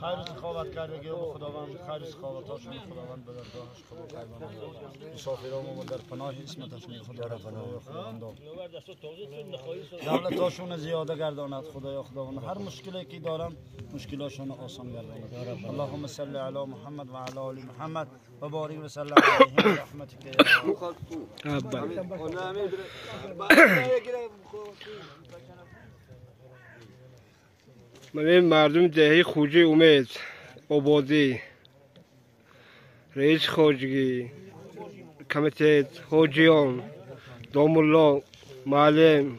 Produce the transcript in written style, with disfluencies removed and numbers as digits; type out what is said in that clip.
خیر سخاوت کردگی و خداوند خیر سخاوتاشون خداوند به درگاهش قبول فرماید. مسافرامون در پناه اسمتشون خدا خداوند دولتاشون زیاده گرداند خداوند هر مشکلی که دارن مشکلاشون آسان گرداند. اللهم صل علی محمد و علی آل محمد و بارک و سلم علیهم برحمتک من مردم دهی خوجی امید آبادی رئیس خواجگی کمیته حاجیان دام الله معلم